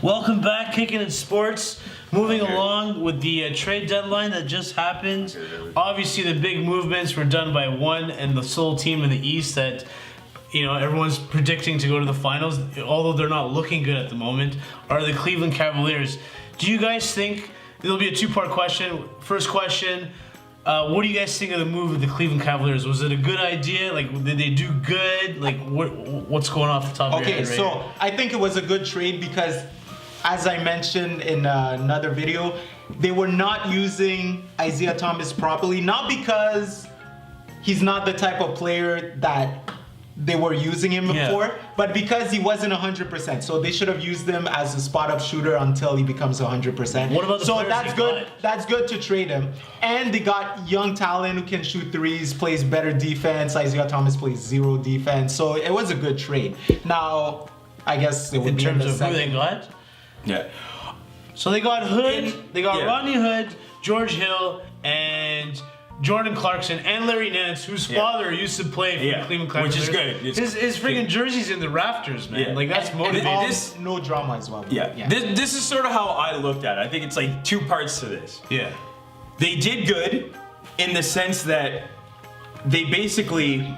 Welcome back, Kickin in Sports. Moving along with the trade deadline that just happened. Obviously, the big movements were done by one and the sole team in the East that, everyone's predicting to go to the finals, although they're not looking good at the moment, are the Cleveland Cavaliers. Do you guys think, there'll be a two-part question. First question, what do you guys think of the move of the Cleveland Cavaliers? Was it a good idea? Did they do good? What's going off the top of your head right so here? I think it was a good trade because, as I mentioned in another video, they were not using Isaiah Thomas properly. Not because he's not the type of player that they were using him before, but because he wasn't 100%. So they should have used him as a spot-up shooter until he becomes 100%. What about the players that's they good. got? That's good to trade him. And they got young talent who can shoot threes, plays better defense. Isaiah Thomas plays zero defense. So it was a good trade. Now, I guess it would In be terms the of who they second. got? Yeah. So they got Hood, they got Rodney Hood, George Hill, and Jordan Clarkson, and Larry Nance, whose father used to play for the Cleveland Cavaliers. Which is good. His freaking jersey's in the rafters, man. That's motivating. No drama as well. This is sort of how I looked at it. I think it's like two parts to this. Yeah. They did good in the sense that they basically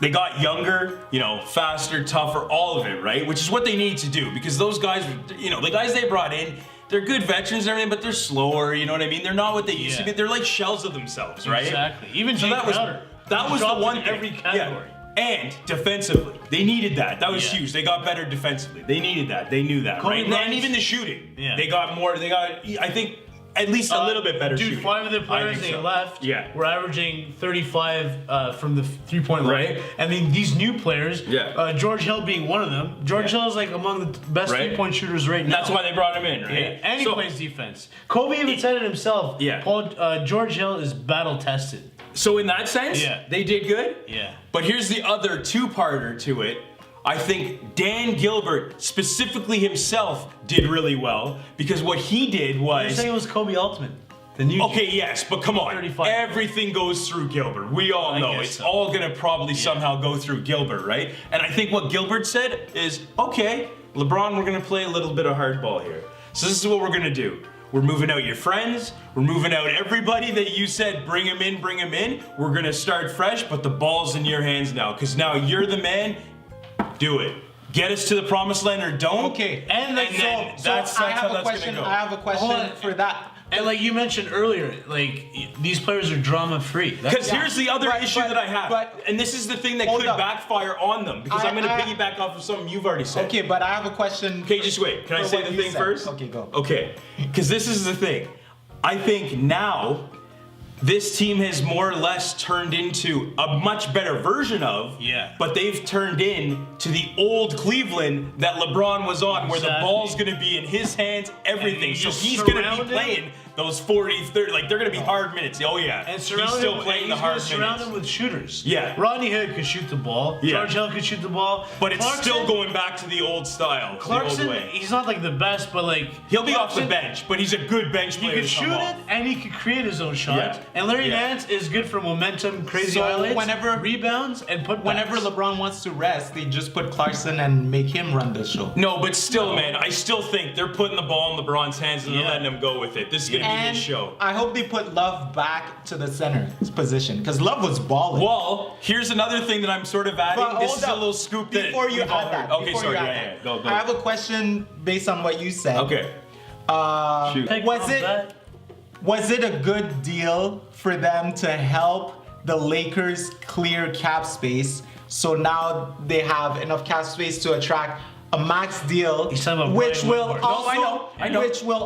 they got younger, faster, tougher, all of it, right? Which is what they need to do because those guys, the guys they brought in, they're good veterans and everything, but they're slower, you know what I mean? They're not what they used to be. They're like shells of themselves, right? Exactly. Even so that was the one in thing. every category. Yeah. And defensively, they needed that. That was huge. They got better defensively. They needed that. They knew that, right? And even the shooting. Yeah. They got more. They got, I think, at least a little bit better shooting. 5 of the players they left were averaging 35 from the three-point line. Right. And then these new players, George Hill being one of them. George Hill is among the best three-point shooters right now. That's why they brought him in, right? Yeah. And he plays defense. Kobe even said it himself. Yeah. George Hill is battle-tested. So in that sense, they did good. Yeah. But here's the other two-parter to it. I think Dan Gilbert, specifically himself, did really well because what he did was... You're saying it was Kobe Altman. The new yes, but come on. 35. Everything goes through Gilbert. We all know it's all going to probably somehow go through Gilbert, right? And I think what Gilbert said is, okay, LeBron, we're going to play a little bit of hardball here. So this is what we're going to do. We're moving out your friends. We're moving out everybody that you said, bring him in, bring him in. We're going to start fresh, but the ball's in your hands now because now you're the man. Do it. Get us to the promised land or don't. Okay. That's how that's going to go. I have a question for that. And like you mentioned earlier, these players are drama-free. Because here's the other issue that I have. And this is the thing that could backfire on them. Because I'm going to piggyback off of something you've already said. Okay, but I have a question. Okay, just wait. Can I say the thing first? Okay, go. Okay. Because this is the thing. I think now this team has more or less turned into a much better version of, but they've turned in to the old Cleveland that LeBron was on, where the ball's going to be in his hands, everything. So he's going to be playing those 40, 30, they're going to be hard minutes. Oh yeah, and he's still playing the hard minutes. Surround him with shooters. Yeah. Rodney Hood could shoot the ball. George Hill could shoot the ball. But it's still going back to the old style, Clarkson, the old way. he's not the best, but he'll be off the bench, but he's a good bench player. He could shoot it and he could create his own shot. Yeah. And Larry Nance is good for momentum, crazy highlights, rebounds, and whenever LeBron wants to rest, they just put Clarkson and make him run the show. No, but still, man, I still think they're putting the ball in LeBron's hands and they're letting him go with it. This is going to be his show. I hope they put Love back to the center position because Love was balling. Well, here's another thing that I'm sort of adding. This is a little scoop that before you add that. Okay, sorry. Go. I have a question based on what you said. Okay. Was it a good deal for them to help the Lakers clear cap space so now they have enough cap space to attract a max deal, which will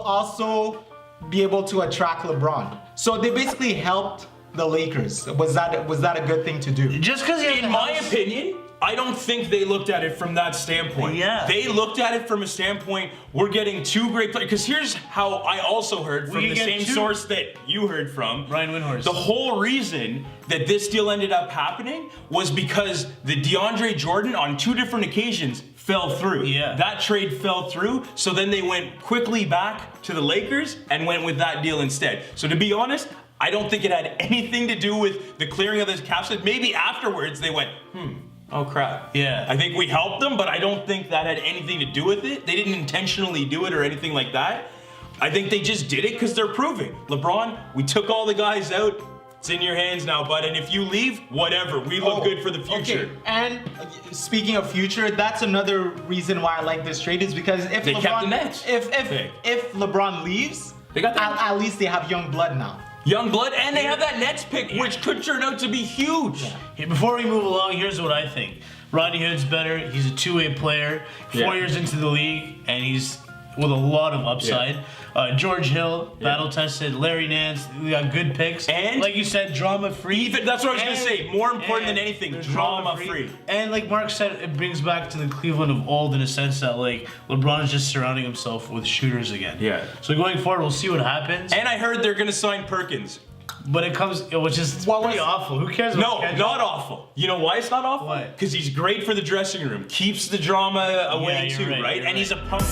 also be able to attract LeBron? So they basically helped the Lakers. Was that a good thing to do? Just because, in my opinion, I don't think they looked at it from that standpoint. Yeah. They looked at it from a standpoint, we're getting two great players. Because here's how I also heard from the same source that you heard from. Ryan Windhorst. The whole reason that this deal ended up happening was because the DeAndre Jordan on 2 different occasions fell through. Yeah. That trade fell through, so then they went quickly back to the Lakers and went with that deal instead. So to be honest, I don't think it had anything to do with the clearing of this cap space. Maybe afterwards they went, Oh crap. Yeah. I think we helped them, but I don't think that had anything to do with it. They didn't intentionally do it or anything like that. I think they just did it because they're proving. LeBron, we took all the guys out. It's in your hands now, bud. And if you leave, whatever. We look good for the future. Okay. And speaking of future, that's another reason why I like this trade is because if They LeBron, kept the Nets. if LeBron leaves, They got the at least they have young blood now. young blood, and they have that Nets pick, which could turn out to be huge. Yeah. Hey, before we move along, here's what I think. Rodney Hood's better. He's a two-way player. 4 years into the league, and he's with a lot of upside. George Hill, battle tested. Larry Nance, we got good picks. And like you said, drama free. That's what I was gonna say. More important than anything, drama free. And like Mark said, it brings back to the Cleveland of old in a sense that like LeBron is just surrounding himself with shooters again. Yeah. So going forward, we'll see what happens. And I heard they're gonna sign Perkins. But it comes, which is pretty awful. Who cares? No, about not awful. You know why it's not awful? Why? Because he's great for the dressing room. Keeps the drama away you're too, right, right? you're And right. he's a punk.